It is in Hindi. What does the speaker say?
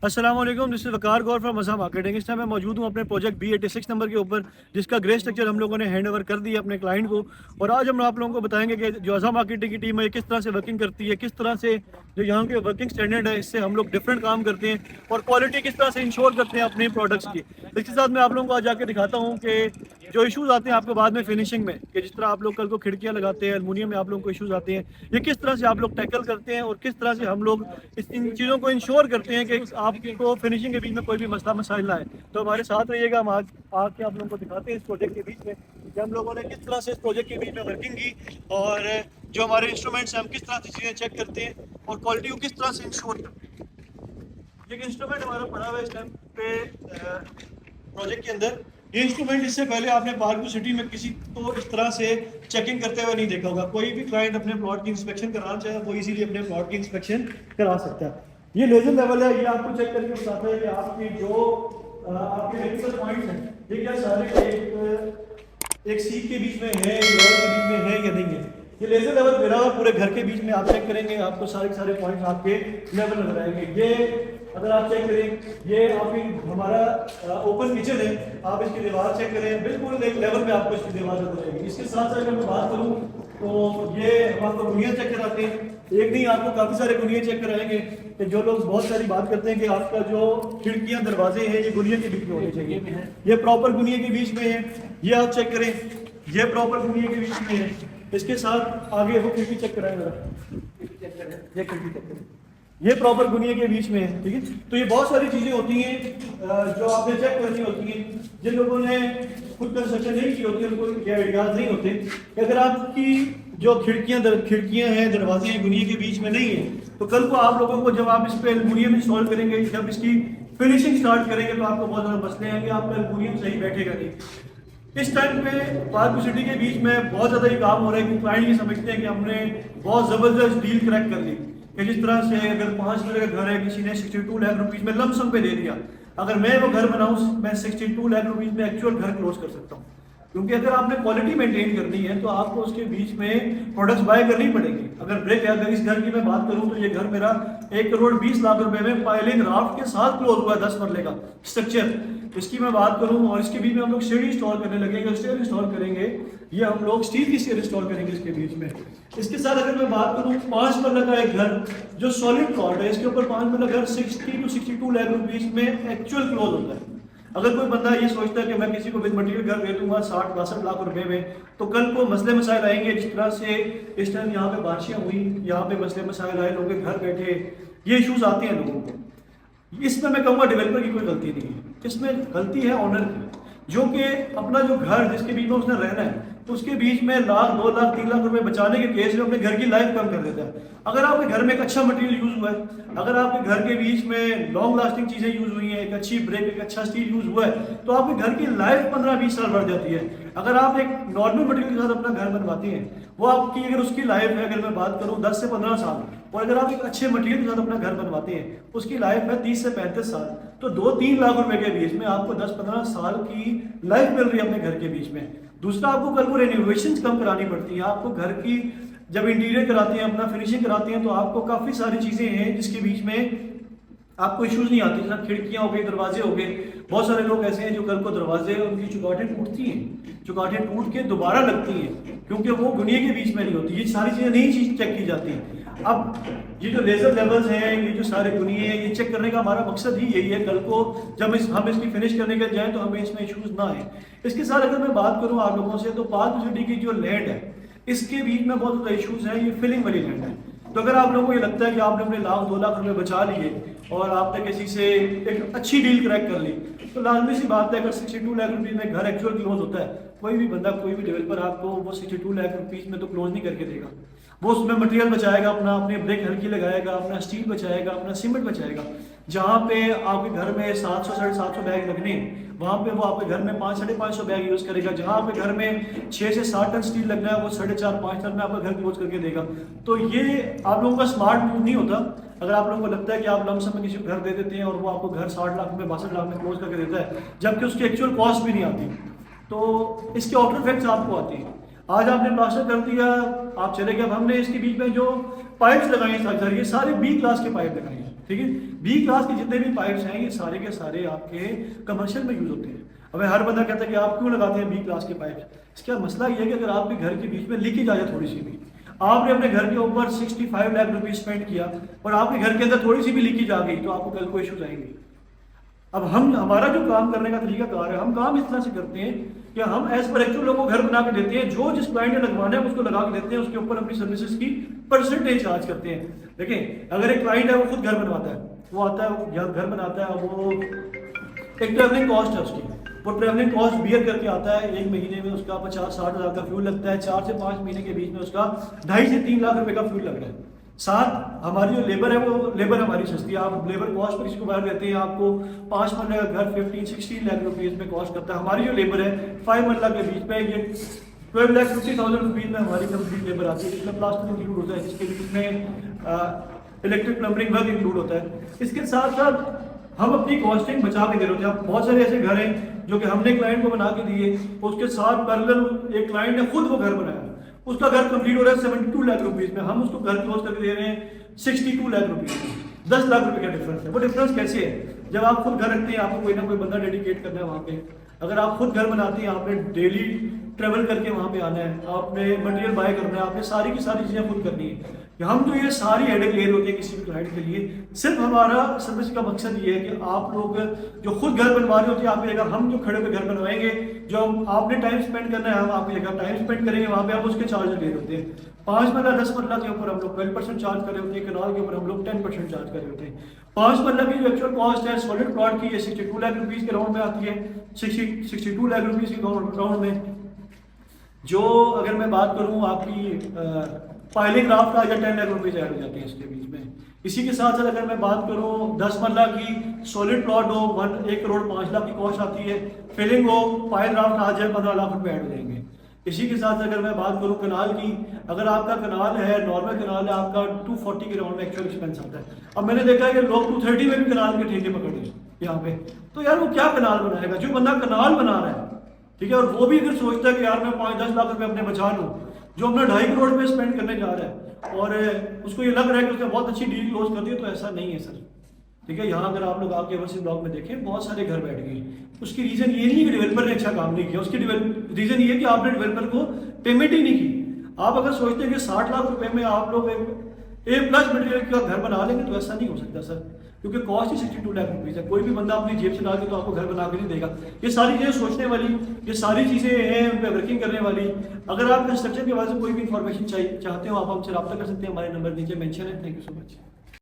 अस्सलाम वालेकुम, this is Waqar Gaur from मज़ा मार्केटिंग। इस टाइम मैं मौजूद हूँ अपने प्रोजेक्ट B86 नंबर के ऊपर, जिसका ग्रे स्ट्रक्चर हम लोगों ने हैंड ओवर कर दिया अपने क्लाइंट को। और आज हम आप लोगों को बताएंगे कि जो अज़ा मार्केटिंग की टीम है किस तरह से वर्किंग करती है, किस तरह से जो यहाँ के वर्किंग स्टैंडर्ड है इससे हम लोग डिफरेंट काम करते हैं और क्वालिटी किस तरह से इंश्योर करते हैं अपने प्रोडक्ट्स की। इसके साथ मैं आप लोगों को आज जाके दिखाता हूँ कि जो इशूज़ आते हैं आपको बाद में फिनिशिंग में, कि जिस तरह आप लोग कल को खिड़कियाँ लगाते हैं, एलुमिनियम में आप लोगों को इशूज़ आते हैं, ये किस तरह से आप लोग टैकल करते हैं और किस तरह से हम लोग इन चीज़ों को इंश्योर करते हैं कि आपको फिनिशिंग के बीच में कोई भी मसला मसाइल ना आए। तो हमारे साथ रहिएगा, हम आज आके आप लोगों को दिखाते हैं इस प्रोजेक्ट के बीच में कि हम लोगों ने किस तरह से इस प्रोजेक्ट के बीच में वर्किंग की और जो हमारे इंस्ट्रूमेंट्स हैं हम किस तरह से चीज़ें चेक करते हैं और क्वालिटी को किस तरह से इंश्योर करते हैं। ये इंस्ट्रूमेंट हमारा पड़ा हुआ है इस टाइम पे प्रोजेक्ट के अंदर। ये इंस्ट्रूमेंट इससे पहले आपने पार्क सिटी में किसी को इस तरह से चेकिंग करते हुए नहीं देखा होगा। कोई भी क्लाइंट अपने प्लॉट की इंस्पेक्शन कराना चाहे वो इजीली अपने प्लॉट की इंस्पेक्शन करा सकता है। ये लेजर लेवल है, ये आपको चेक करके बताता है कि आपकी जो आपके इलेक्ट्रिकल पॉइंट्स हैं ये क्या सारे एक सीट के बीच में है, एक रोड के बीच में है या नहीं है। ये लेजर लेवल मेरा पूरे घर के बीच में आप चेक करेंगे, आपको सारे के सारे पॉइंट्स आपके लेवल नजर आएंगे। ये अगर आप चेक करें, ये आपकी हमारा ओपन किचन है, आप इसकी दीवार चेक करें, बिल्कुल एक लेवल पे आपको इसकी दीवार नजर आएगी। इसके साथ साथ अगर मैं बात करूं तो ये हम आपको गुनिया चेक कराते हैं। एक नहीं आपको काफ़ी सारे गुनिया चेक कराएंगे कि जो लोग बहुत सारी बात करते हैं कि आपका जो खिड़कियां दरवाजे हैं ये गुनिया के बीच में होने चाहिए, ये प्रॉपर गुनिया के बीच में है। ये आप चेक करें, ये प्रॉपर गुनिया के बीच में है। इसके साथ आगे वो खिड़की चेक कराएं जरा, ये खिड़की चेक करें, ये प्रॉपर गुनिया के बीच में है। ठीक है, तो ये बहुत सारी चीजें होती हैं जो आपने चेक करनी होती हैं। जिन लोगों ने खुद कंस्ट्रक्शन नहीं की होती उनको ये आइडियाज नहीं होते कि अगर आपकी जो खिड़कियां हैं, दरवाजे हैं, गुनिया के बीच में नहीं है तो कल को आप लोगों को जब आप इस पे एल्युमिनियम इंस्टॉल करेंगे, जब इसकी फिनिशिंग स्टार्ट करेंगे तो आपको बहुत ज़्यादा मसले आएंगे, आपका एल्युमिनियम सही बैठेगा नहीं। इस टाइम पे पार्क सिटी के बीच में बहुत ज़्यादा ये काम हो रहा है कि क्लाइंट ये समझते हैं कि हमने बहुत ज़बरदस्त डील क्रैक कर ली कि जिस तरह से अगर 5 करोड़ का घर है, किसी ने 62 लाख रुपीज़ में लमसम पे दे दिया, अगर मैं वो घर बनाऊँ मैं 62 लाख रुपीज़ में एक्चुअल घर क्लोज कर सकता हूँ। क्योंकि अगर आपने क्वालिटी मेंटेन करनी है तो आपको उसके बीच में प्रोडक्ट्स बाय करनी पड़ेगी। अगर ब्रेक है, अगर इस घर की मैं बात करूं तो ये घर मेरा 1 करोड़ 20 लाख रुपए में पाइलिंग राफ्ट के साथ क्लोज हुआ है, 10 मरले का स्ट्रक्चर। इसकी मैं बात करूं और इसके बीच में हम लोग सीढ़ी इंस्टॉल करने लगेंगे, स्टेयर इंस्टॉल करेंगे, ये हम लोग स्टील की स्टेयर इंस्टॉल करेंगे इसके बीच में। इसके साथ अगर मैं बात करूं 5 मरले का एक घर जो सॉलिड प्लॉट है, इसके ऊपर 5 मरले घर 60 to 62 लाख रुपीज में एक्चुअल क्लोज होता है। अगर कोई बंदा ये सोचता है कि मैं किसी को विद मटेरियल घर दे दूंगा 60-62 लाख रुपए में, तो कल को मसले मसाइल आएंगे। जिस तरह से इस टाइम यहाँ पे बारिशें हुई, यहाँ पे मसले मसाइल आए, लोगों के घर बैठे, ये इशूज आते हैं लोगों को। इसमें मैं कहूँगा डेवलपर की कोई गलती नहीं है, इसमें गलती है ऑनर की, जो कि अपना जो घर जिसके बीच में उसने रहना है तो उसके बीच में 1 लाख 2 लाख 3 लाख रुपए बचाने के केस में अपने घर की लाइफ कम कर देता है। अगर आपके घर में एक अच्छा मटेरियल यूज हुआ है, अगर आपके घर के बीच में लॉन्ग लास्टिंग चीजें यूज हुई हैं, एक अच्छी ब्रेक, एक अच्छा स्टील यूज हुआ है, तो आपके घर की लाइफ 15-20 साल बढ़ जाती है। अगर आप एक नॉर्मल मटेरियल के साथ अपना घर बनवाती हैं, वो आपकी अगर उसकी लाइफ है, अगर मैं बात करूँ 10 से 15 साल, और अगर आप एक अच्छे मटेरियल के साथ अपना घर बनवाते हैं उसकी लाइफ है 30 से 35 साल, तो 2-3 लाख रुपए के बीच में आपको 10-15 साल की लाइफ मिल रही है अपने घर के बीच में। दूसरा, आपको कल को रेनोवेशन कम करानी पड़ती है। आपको घर की जब इंटीरियर कराते हैं, अपना फिनिशिंग कराते हैं, तो आपको काफ़ी सारी चीज़ें हैं जिसके बीच में आपको इश्यूज नहीं आती। जैसे खिड़कियाँ हो गई, दरवाजे हो गए। बहुत सारे लोग ऐसे हैं जो कल को दरवाजे उनकी चुगाटें टूटती हैं, चुगाटें टूट के दोबारा लगती हैं क्योंकि वो गुनिया के बीच में नहीं होती। ये सारी चीज़ें नहीं चीज चेक की जाती। अब ये जो लेजर लेवल्स हैं, ये जो सारे गुनिये हैं, ये चेक करने का हमारा मकसद ही यही है, कल को जब हम इसकी फिनिश करने के जाएँ तो हमें इसमें इशूज ना आए। इसके साथ अगर मैं बात करूँ आप लोगों से, तो पार्क सिटी की जो लैंड है इसके बीच में बहुत ज़्यादा इशूज हैं। ये फिलिंग वाली लैंड है, तो अगर आप लोगों को ये लगता है कि आपने अपने 1-2 लाख रुपए बचा लिए और आपने किसी से एक अच्छी डील क्रैक कर ली, तो लाजमी सी बात है अगर 62 लाख रुपीज़ में घर एक्चुअल क्लोज होता है, कोई भी बंदा, कोई भी डेवलपर आपको वो 62 लाख रुपीज़ में तो क्लोज नहीं करके देगा। वो उसमें मटेरियल बचाएगा, अपना अपनी ब्रेक हल्की लगाएगा, अपना स्टील बचाएगा, अपना सीमेंट बचाएगा। जहाँ पे आपके घर में 700-750 बैग लगने हैं, वहाँ पे वो आपके घर में 500-550 बैग यूज़ करेगा। जहाँ आपके घर में 6 से 7 टन स्टील लगना है, वो 4.5-5 टन में आपका घर क्लोज करके देगा। तो ये आप लोगों का स्मार्ट मूव नहीं होता। अगर आप लोगों को लगता है कि आप लमसम में किसी को घर दे देते हैं और वो आपको घर 60 लाख में 62 लाख में क्लोज करके देता है, जबकि उसकी एक्चुअल कॉस्ट भी नहीं आती, तो इसके आफ्टर इफेक्ट्स आपको आती हैं। आज आपने प्लास्टर कर दिया, आप चले गए, अब हमने इसके बीच में जो पाइप्स लगाए हैं, ये सारे B क्लास के पाइप लगाए हैं। ठीक है। बी क्लास के जितने भी पाइप्स हैं ये सारे के सारे आपके कमर्शियल में यूज होते हैं। हमें हर बंदा कहता है कि आप क्यों लगाते हैं बी क्लास के पाइप्स। इसका मसला ये है कि अगर आपके घर के बीच में लीकेज आ जाए थोड़ी सी भी, आपने अपने घर के ऊपर 65 लाख रुपीज स्पेंड किया और आपके घर के अंदर थोड़ी सी भी लीकेज आ गई तो आपको कल को इश्यूज आएंगे। अब हमारा जो काम करने का तरीका कार है, हम काम इस तरह से करते हैं कि हम एज पर एक्चुअल लोगों को घर बना के देते हैं, जो जिस क्लाइंट ने लगवाना है उसको लगा के देते हैं, उसके ऊपर अपनी सर्विसेज की परसेंटेज चार्ज करते हैं। देखें, अगर एक क्लाइंट है वो खुद घर बनवाता है, वो आता है घर बनाता है, वो एक ट्रैवलिंग कॉस्ट है उसकी, वो ट्रैवलिंग कॉस्ट बियर करके आता है। एक महीने में उसका 50-60 हज़ार का फ्यूल लगता है, 4 से 5 महीने के बीच में उसका 2.5 से 3 लाख रुपए का फ्यूल लग रहा है। साथ हमारी जो लेबर है वो लेबर हमारी सस्ती है। आप लेबर कॉस्ट पर किसी को बाहर देते हैं, आपको 5 मरला का घर 15-16 लाख रुपीज़ में कॉस्ट करता है। हमारी जो लेबर है 5 मरला के बीच में ये 12,50,000 रुपीज़ में हमारी कंप्लीट लेबर आती है, जिसमें प्लास्टर इंक्लूड होता है, जिसके बीच में इलेक्ट्रिक प्लम्बिंग वर्क इंक्लूड होता है। इसके साथ साथ हम अपनी कॉस्टिंग बचा के दे रहे होते हैं। बहुत सारे ऐसे घर हैं जो कि हमने क्लाइंट को बना के दिए, उसके साथ पैरेलल एक क्लाइंट ने खुद वो घर बनाया, उसका घर कंप्लीट हो रहा है 72 लाख रुपीज में, हम उसको घर क्लोज करके दे रहे हैं 62 लाख रुपीज में। 10 लाख रुपए का डिफरेंस है। वो डिफरेंस कैसे है? जब आप खुद घर रखते हैं, आपको कोई ना कोई बंदा डेडिकेट करना है वहाँ पे। अगर आप खुद घर बनाते हैं, आपने डेली ट्रेवल करके वहाँ पे आना है, आपने मटेरियल बाय करना है, आपने सारी की सारी चीज़ें खुद करनी है। हम तो ये सारी हेडेक ले रहे होते हैं किसी भी क्लाइंट के लिए। सिर्फ हमारा सर्विस का मकसद ये है कि आप लोग जो खुद घर बनवा रहे होते हैं आपकी जगह, हम जो खड़े होकर घर बनवाएंगे, जो आपने टाइम स्पेंड करना है हम आपकी जगह टाइम स्पेंड करेंगे, वहाँ पे हम उसके चार्ज ले रहे होते हैं। 5 मरला 10 मरला के ऊपर हम लोग 12% चार्ज कर रहे होते हैं, कनाल के ऊपर हम लोग 10% चार्ज कर रहे होते हैं। 5 मरला की जो एक्चुअल कॉस्ट है सॉलिड प्लॉट की, ये 62 लाख रुपीज़ के राउंड में आती है, 62 लाख रुपीज़ के राउंड में। जो अगर मैं बात करूँ आपकी पाइलिंग राफ्ट आ या 10 लाख रुपीज़ ऐड हो जाते हैं इसके बीच में। इसी के साथ साथ अगर मैं बात करूँ 10 मरला की सॉलिड प्लॉट हो 1 करोड़ 5 लाख की कॉस्ट आती है, फिलिंग हो पाइल राफ्ट आ जाए 15 लाख रुपए ऐड हो जाएंगे। इसी के साथ अगर मैं बात करूँ कनाल की, अगर आपका कनाल है नॉर्मल कनाल है, आपका 240 के राउंड में एक्चुअल एक्सपेंस आता है। अब मैंने देखा है कि लोग 230 में भी कनाल के ठेके पकड़ रहे हैं यहाँ पे, तो यार वो क्या कनाल बनाएगा? जो बंदा कनाल बना रहा है, ठीक है, और वो भी अगर सोचता है कि यार मैं 5-10 लाख रुपए अपने बचा लूँ, जो अपना 2.5 करोड़ रुपए स्पेंड करने जा रहा है और उसको ये लग रहा है कि उसने बहुत अच्छी डील क्लोज कर दी है, तो ऐसा नहीं है सर। ठीक है, यहाँ अगर आप लोग आके ओवरसीज ब्लॉक में देखें, बहुत सारे घर बैठ गए। उसकी रीजन ये नहीं है कि डेवलपर ने अच्छा काम नहीं किया, उसकी रीजन ये है कि आपने डेवलपर को पेमेंट ही नहीं की। आप अगर सोचते हैं कि 60 लाख रुपए में आप लोग A+ मटेरियल का घर बना लेंगे, तो ऐसा नहीं हो सकता सर, क्योंकि कॉस्ट ही 62 लाख रुपीज़ है। कोई भी बंदा अपनी जेब से डाल के तो आपको घर बना के नहीं देगा। ये सारी चीज़ें सोचने वाली, ये सारी चीज़ें हैं उन पर वर्किंग करने वाली। अगर आप कंस्ट्रक्शन के बारे में कोई भी इन्फॉर्मेशन चाहते हो, आप हमसे रब्ता कर सकते हैं, हमारे नंबर नीचे मेंशन है। Thank you so much.